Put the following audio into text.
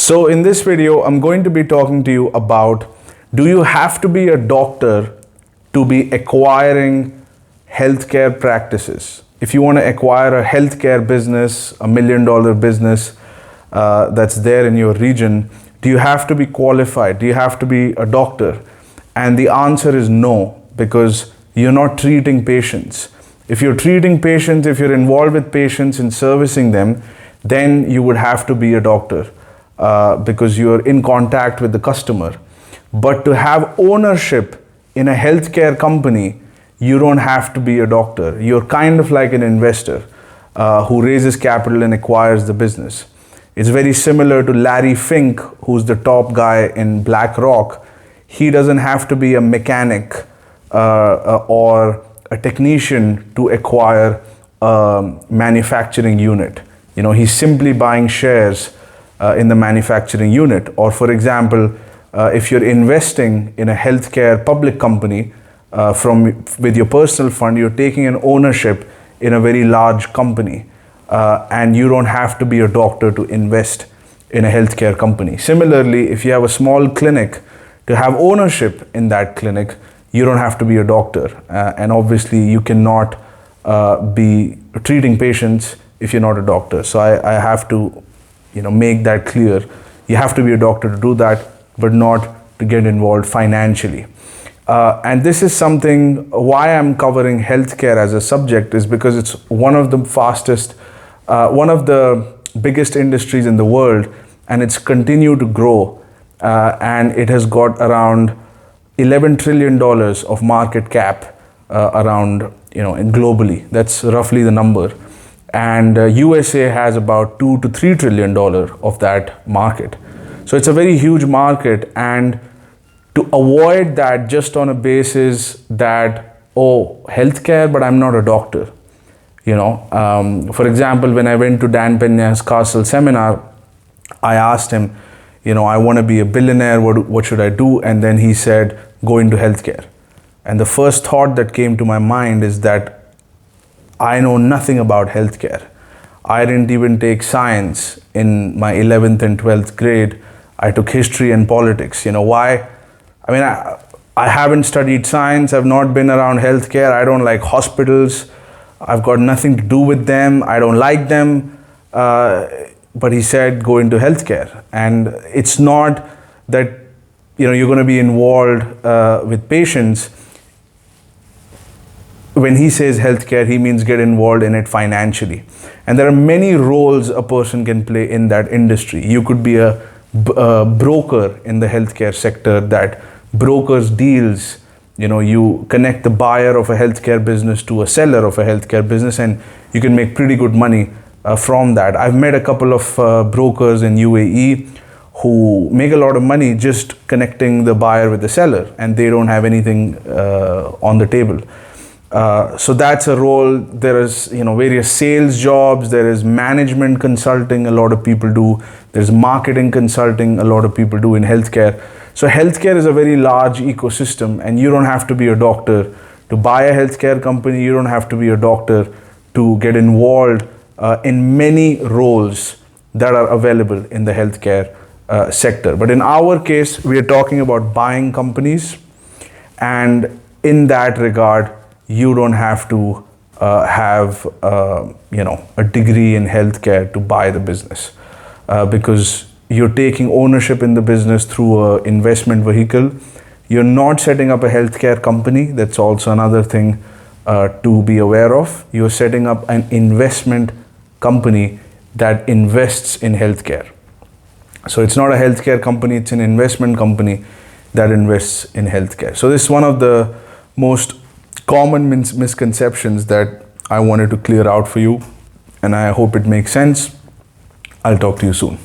So in this video, I'm going to be talking to you about, do you have to be a doctor to be acquiring healthcare practices? If you want to acquire a healthcare business, $1 million business that's there in your region, do you have to be qualified? Do you have to be a doctor? And the answer is no, because you're not treating patients. If you're treating patients, if you're involved with patients and servicing them, then you would have to be a doctor because you're in contact with the customer. But to have ownership in a healthcare company, you don't have to be a doctor. You're kind of like an investor who raises capital and acquires the business. It's very similar to Larry Fink, who's the top guy in BlackRock. He doesn't have to be a mechanic or a technician to acquire a manufacturing unit. You know, he's simply buying shares in the manufacturing unit. Or for example, if you're investing in a healthcare public company with your personal fund, you're taking an ownership in a very large company. And you don't have to be a doctor to invest in a healthcare company. Similarly, if you have a small clinic, to have ownership in that clinic, you don't have to be a doctor. And obviously you cannot be treating patients if you're not a doctor. So I have to make that clear. You have to be a doctor to do that, but not to get involved financially. And this is something, why I'm covering healthcare as a subject is because it's one of the one of the biggest industries in the world, and it's continued to grow. And it has got around $11 trillion of market cap around, globally. That's roughly the number. And USA has about $2 to $3 trillion of that market. So it's a very huge market, and to avoid that just on a basis that, oh, healthcare, but I'm not a doctor. For example, when I went to Dan Peña's Castle seminar, I asked him, I want to be a billionaire, what should I do? And then he said, go into healthcare. And the first thought that came to my mind is that I know nothing about healthcare. I didn't even take science in my 11th and 12th grade. I took history and politics. Why? I mean, I haven't studied science. I've not been around healthcare. I don't like hospitals. I've got nothing to do with them. I don't like them. But he said, go into healthcare. And it's not that, you're going to be involved with patients. When he says healthcare, he means get involved in it financially. And there are many roles a person can play in that industry. You could be a broker in the healthcare sector that brokers deals. You connect the buyer of a healthcare business to a seller of a healthcare business, and you can make pretty good money from that. I've met a couple of brokers in UAE who make a lot of money just connecting the buyer with the seller, and they don't have anything on the table. So that's a role. There is, various sales jobs. There is management consulting, a lot of people do. There's marketing consulting, a lot of people do in healthcare. So healthcare is a very large ecosystem, and you don't have to be a doctor to buy a healthcare company. You don't have to be a doctor to get involved in many roles that are available in the healthcare sector. But in our case, we are talking about buying companies, and in that regard, you don't have to have a degree in healthcare to buy the business because you're taking ownership in the business through an investment vehicle. You're not setting up a healthcare company. That's also another thing to be aware of. You're setting up an investment company that invests in healthcare. So it's not a healthcare company, it's an investment company that invests in healthcare. So this is one of the most common misconceptions that I wanted to clear out for you, and I hope it makes sense. I'll talk to you soon.